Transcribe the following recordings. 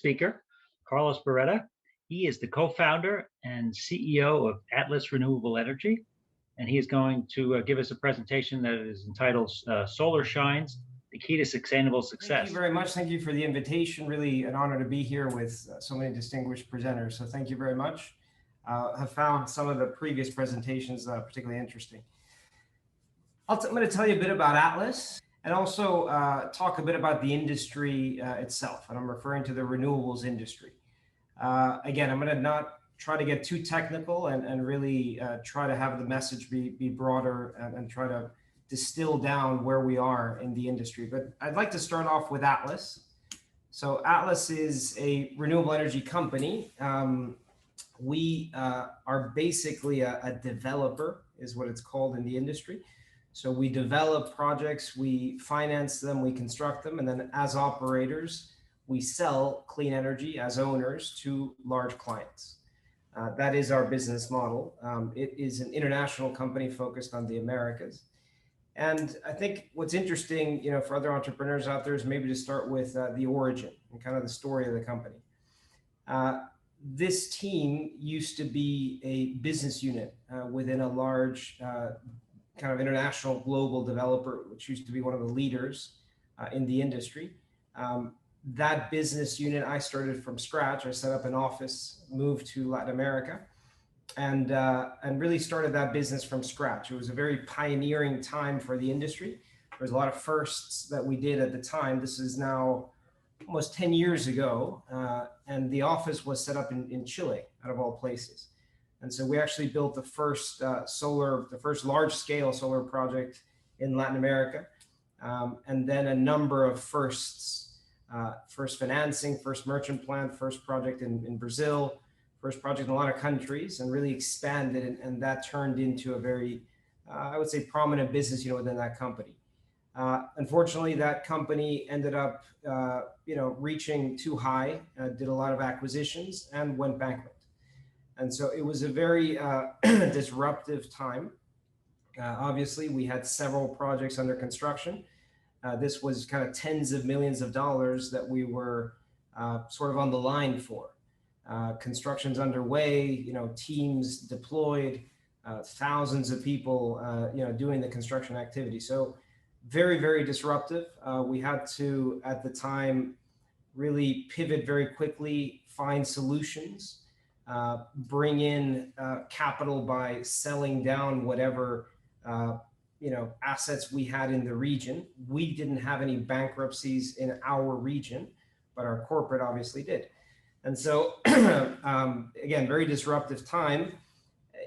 speaker, Carlos Barrera. He is the co-founder and CEO of Atlas Renewable Energy, and he is going to give us a presentation that is entitled Solar Shines, the Key to Sustainable Success. Thank you very much. Thank you for the invitation. Really an honor to be here with so many distinguished presenters. So thank you very much. Have found some of the previous presentations particularly interesting. I'm going to tell you a bit about Atlas and also talk a bit about the industry itself. And I'm referring to the renewables industry. Again, I'm going to not try to get too technical and really try to have the message be broader and try to distill down where we are in the industry. But I'd like to start off with Atlas. So Atlas is a renewable energy company. We are basically a developer, is what it's called in the industry. So we develop projects, we finance them, we construct them, and then as operators, we sell clean energy as owners to large clients. That is our business model. It is an international company focused on the Americas. And I think what's interesting, for other entrepreneurs out there is maybe to start with the origin and kind of the story of the company. This team used to be a business unit within a large kind of international global developer, which used to be one of the leaders in the industry. That business unit, I started from scratch. I set up an office, moved to Latin America, and really started that business from scratch. It was a very pioneering time for the industry. There was a lot of firsts that we did at the time. This is now almost 10 years ago, and the office was set up in Chile, out of all places. And so we actually built the first large-scale solar project in Latin America, and then a number of firsts. First financing, first merchant plant, first project in Brazil, first project in a lot of countries, and really expanded, and that turned into a very, I would say, prominent business unit within that company. Unfortunately, that company ended up, reaching too high, did a lot of acquisitions, and went bankrupt. And so it was a very disruptive time. Obviously, we had several projects under construction. This was kind of tens of millions of dollars that we were sort of on the line for. Construction's underway, teams deployed, thousands of people, doing the construction activity. So very, very disruptive. We had to, at the time, really pivot very quickly, find solutions, bring in capital by selling down whatever assets we had in the region. We didn't have any bankruptcies in our region, but our corporate obviously did. And so, again, very disruptive time.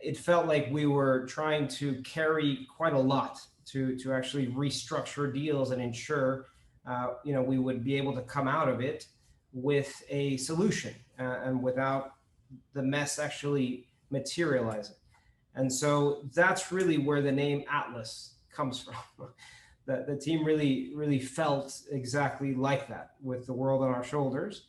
It felt like we were trying to carry quite a lot to actually restructure deals and ensure, we would be able to come out of it with a solution and without the mess actually materializing. And so that's really where the name Atlas comes from. The team really felt exactly like that with the world on our shoulders.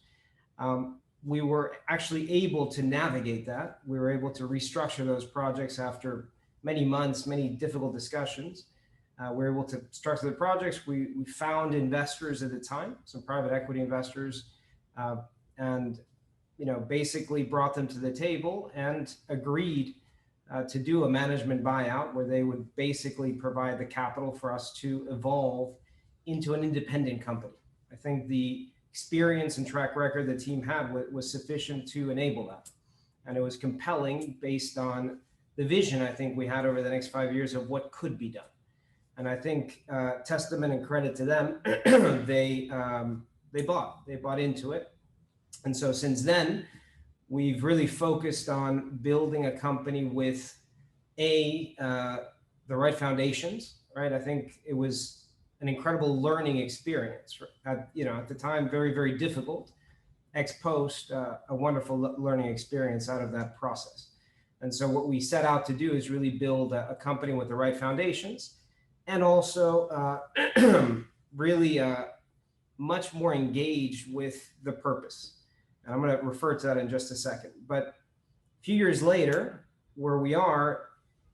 We were actually able to navigate that. We were able to restructure those projects after many months, many difficult discussions. We were able to structure the projects. We found investors at the time, some private equity investors, and basically brought them to the table and agreed to do a management buyout where they would basically provide the capital for us to evolve into an independent company. I think the experience and track record the team had was sufficient to enable that. And it was compelling based on the vision I think we had over the next 5 years of what could be done. And I think testament and credit to them, they bought into it. And so since then, we've really focused on building a company with the right foundations, right? I think it was an incredible learning experience. At the time, very, very difficult. Ex post, a wonderful learning experience out of that process. And so what we set out to do is really build a company with the right foundations, and also really much more engaged with the purpose. And I'm going to refer to that in just a second. But a few years later, where we are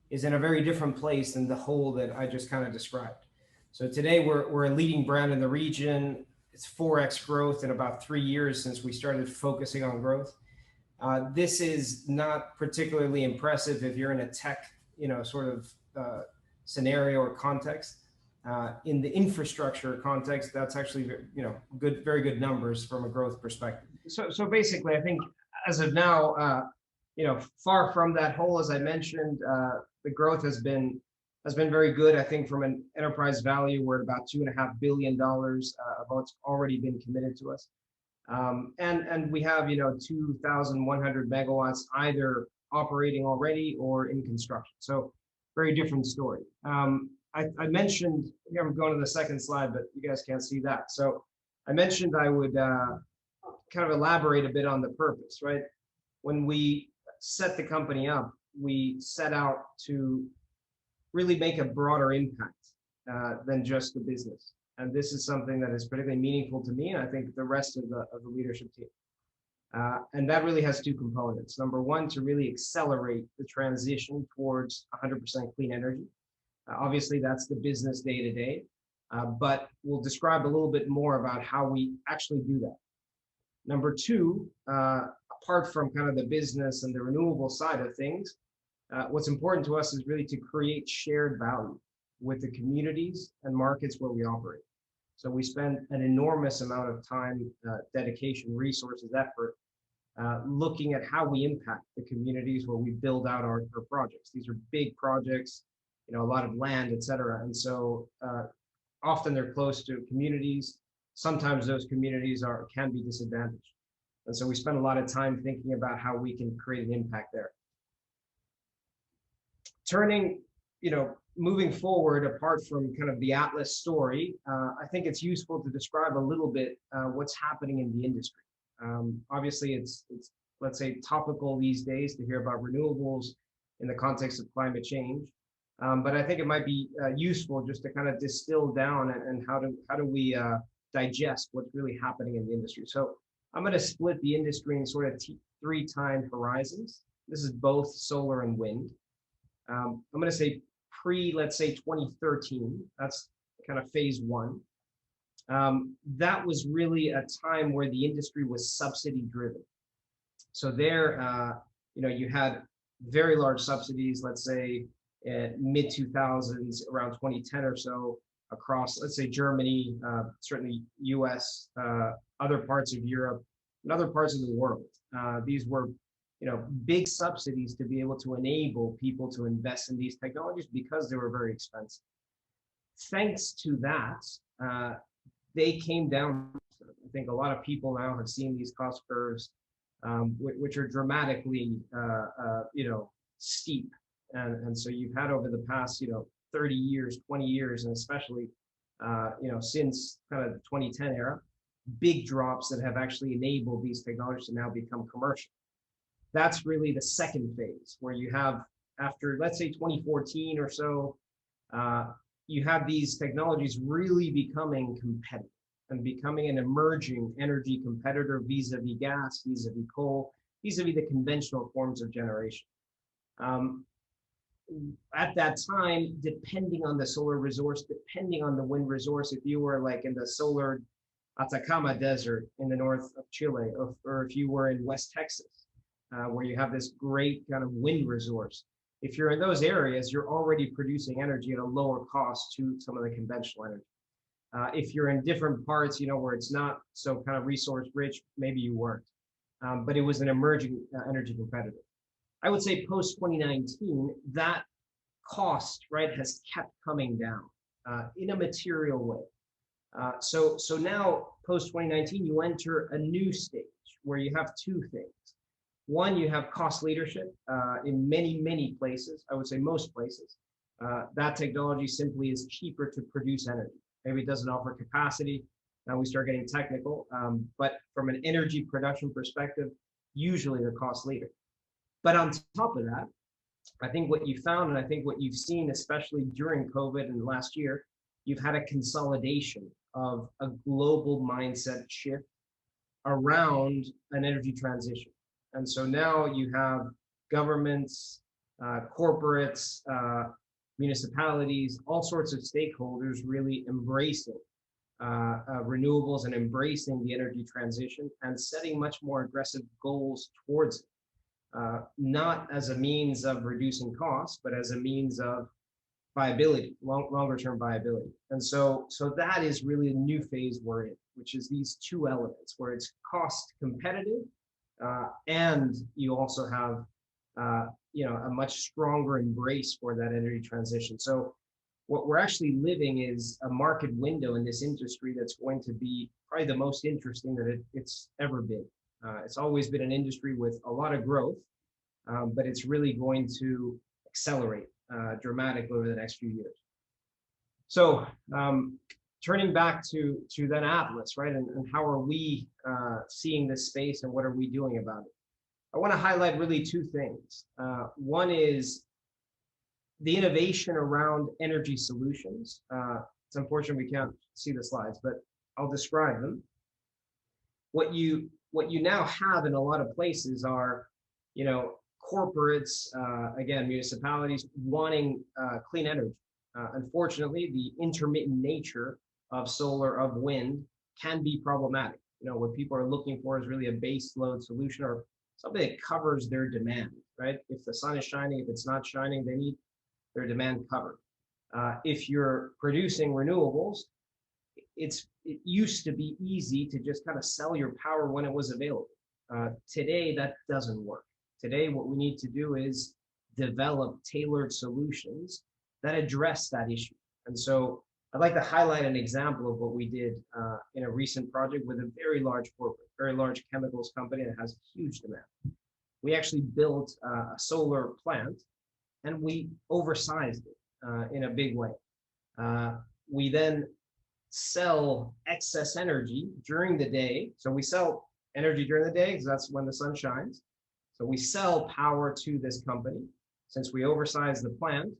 is in a very different place than the whole that I just kind of described. So today we're a leading brand in the region, it's 4x growth in about 3 years since we started focusing on growth. This is not particularly impressive if you're in a tech, sort of scenario or context. In the infrastructure context, that's actually, very good numbers from a growth perspective. So basically, I think as of now, far from that hole, as I mentioned, the growth has been very good. I think from an enterprise value, we're at about $2.5 billion of what's already been committed to us. And we have, 2,100 megawatts either operating already or in construction. So very different story. I mentioned, here I'm going to the second slide, but you guys can't see that. So I mentioned I would kind of elaborate a bit on the purpose, right? When we set the company up, we set out to really make a broader impact than just the business. And this is something that is particularly meaningful to me, and I think the rest of the leadership team. And that really has two components. Number one, to really accelerate the transition towards 100% clean energy. Obviously, that's the business day to day, but we'll describe a little bit more about how we actually do that. Number two, apart from kind of the business and the renewable side of things, what's important to us is really to create shared value with the communities and markets where we operate. So we spend an enormous amount of time, dedication, resources, effort, looking at how we impact the communities where we build out our projects. These are big projects, a lot of land, et cetera. And so often they're close to communities. Sometimes those communities can be disadvantaged. And so we spend a lot of time thinking about how we can create an impact there. Moving forward, apart from kind of the Atlas story, I think it's useful to describe a little bit what's happening in the industry. Obviously, it's, let's say, topical these days to hear about renewables in the context of climate change. But I think it might be useful just to kind of distill down and how do we digest what's really happening in the industry. So I'm going to split the industry in sort of 3 time horizons. This is both solar and wind. I'm going to say let's say 2013. That's kind of phase 1. That was really a time where the industry was subsidy driven. So there, you had very large subsidies, let's say mid 2000s, around 2010 or so, across, let's say, Germany, certainly US, other parts of Europe, and other parts of the world. These were big subsidies to be able to enable people to invest in these technologies because they were very expensive. Thanks to that, they came down. I think a lot of people now have seen these cost curves, which are dramatically, steep. And so you've had over the past, 30 years, 20 years, and especially, since kind of the 2010 era, big drops that have actually enabled these technologies to now become commercial. That's really the second phase, where you have, after, let's say, 2014 or so, you have these technologies really becoming competitive and becoming an emerging energy competitor vis-a-vis gas, vis-a-vis coal, vis-a-vis the conventional forms of generation. At that time, depending on the solar resource, depending on the wind resource, if you were like in the solar Atacama Desert in the north of Chile, or if you were in West Texas, where you have this great kind of wind resource, if you're in those areas, you're already producing energy at a lower cost to some of the conventional energy. If you're in different parts, where it's not so kind of resource rich, maybe you weren't. But it was an emerging energy competitor. I would say post 2019, that cost, right, has kept coming down in a material way. So now post 2019, you enter a new stage where you have 2 things. One, you have cost leadership in many, many places. I would say most places. That technology simply is cheaper to produce energy. Maybe it doesn't offer capacity. Now we start getting technical. But from an energy production perspective, usually the cost leader. But on top of that, I think what you found, and I think what you've seen, especially during COVID and last year, you've had a consolidation of a global mindset shift around an energy transition. And so now you have governments, corporates, municipalities, all sorts of stakeholders really embracing renewables and embracing the energy transition and setting much more aggressive goals towards it, not as a means of reducing costs, but as a means of viability, longer term viability. And so that is really a new phase we're in, which is these two elements where it's cost competitive, and you also have a much stronger embrace for that energy transition. So what we're actually living is a market window in this industry that's going to be probably the most interesting that it's ever been. It's always been an industry with a lot of growth, but it's really going to accelerate dramatically over the next few years. So turning back to then Atlas, right, and how are we seeing this space and what are we doing about it? I want to highlight really two things. One is the innovation around energy solutions. It's unfortunate we can't see the slides, but I'll describe them. What you now have in a lot of places are, corporates, again, municipalities wanting clean energy. Unfortunately, the intermittent nature of solar, of wind, can be problematic. What people are looking for is really a base load solution or something that covers their demand, right? If the sun is shining, if it's not shining, they need their demand covered. If you're producing renewables, it used to be easy to just kind of sell your power when it was available. Today, that doesn't work. Today, what we need to do is develop tailored solutions that address that issue. And so I'd like to highlight an example of what we did in a recent project with a very large corporate, very large chemicals company that has huge demand. We actually built a solar plant and we oversized it in a big way. We then sell excess energy during the day. So we sell energy during the day because that's when the sun shines. So we sell power to this company. Since we oversized the plant,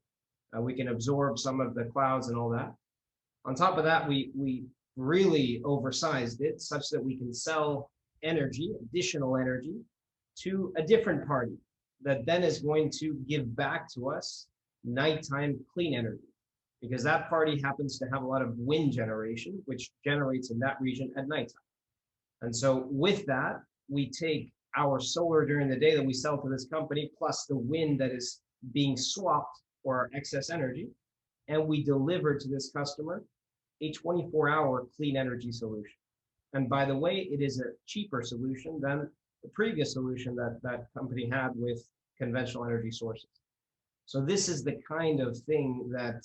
we can absorb some of the clouds and all that. On top of that, we really oversized it such that we can sell energy, additional energy, to a different party that then is going to give back to us nighttime clean energy, because that party happens to have a lot of wind generation, which generates in that region at nighttime. And so with that, we take our solar during the day that we sell to this company, plus the wind that is being swapped for our excess energy, and we deliver to this customer a 24-hour clean energy solution. And by the way, it is a cheaper solution than the previous solution that company had with conventional energy sources. So this is the kind of thing that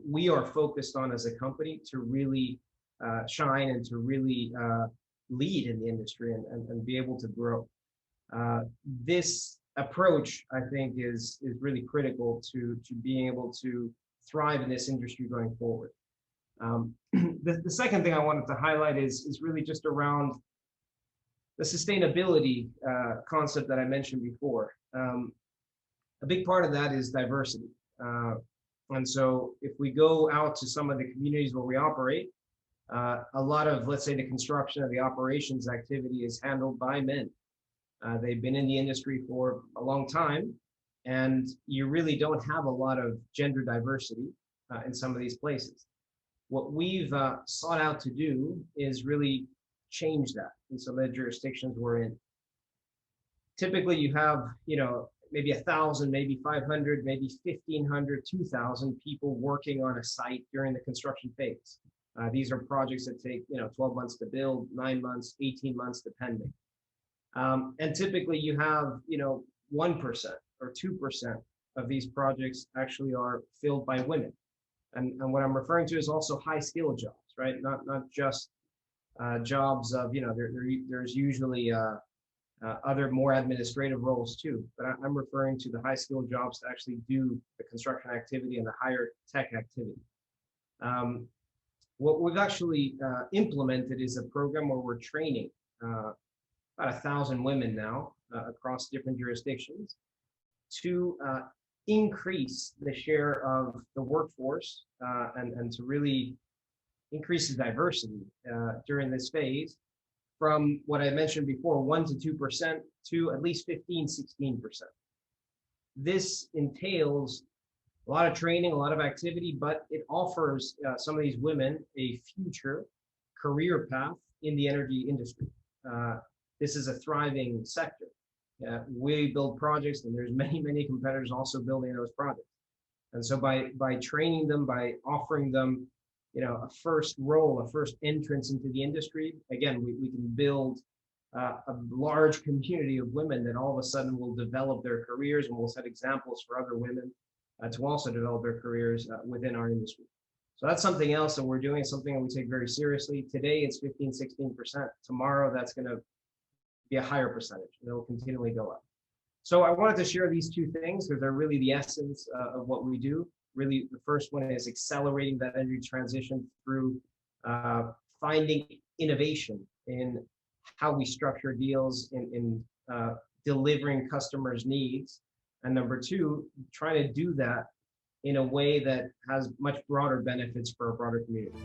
we are focused on as a company to really shine and to really lead in the industry and be able to grow. This approach, I think, is really critical to being able to thrive in this industry going forward. The second thing I wanted to highlight is really just around the sustainability concept that I mentioned before. A big part of that is diversity. And so if we go out to some of the communities where we operate, a lot of, let's say, the construction of the operations activity is handled by men. They've been in the industry for a long time, and you really don't have a lot of gender diversity in some of these places. What we've sought out to do is really change that in some of the jurisdictions we're in. Typically, you have, maybe 1,000, maybe 500, maybe 1,500, 2,000 people working on a site during the construction phase. These are projects that take 12 months to build, 9 months, 18 months, depending. And typically you have 1% or 2% of these projects actually are filled by women. And what I'm referring to is also high skill jobs, right? Not just jobs of, there's usually other more administrative roles too, but I'm referring to the high skill jobs to actually do the construction activity and the higher tech activity. What we've actually implemented is a program where we're training about 1,000 women now across different jurisdictions to increase the share of the workforce and to really increase the diversity during this phase from what I mentioned before, 1 to 2% to at least 15, 16%. This entails a lot of training, a lot of activity, but it offers some of these women a future career path in the energy industry. This is a thriving sector. We build projects, and there's many competitors also building those projects. And so by training them, by offering them, a first role, a first entrance into the industry, again, we can build a large community of women that all of a sudden will develop their careers, and will set examples for other women to also develop their careers within our industry. So that's something else that we're doing, something that we take very seriously. Today it's 15-16%. Tomorrow that's going to be a higher percentage, and it will continually go up. So I wanted to share these two things because they're really the essence of what we do. Really, the first one is accelerating that energy transition through finding innovation in how we structure deals, in delivering customers' needs. And number two, trying to do that in a way that has much broader benefits for a broader community.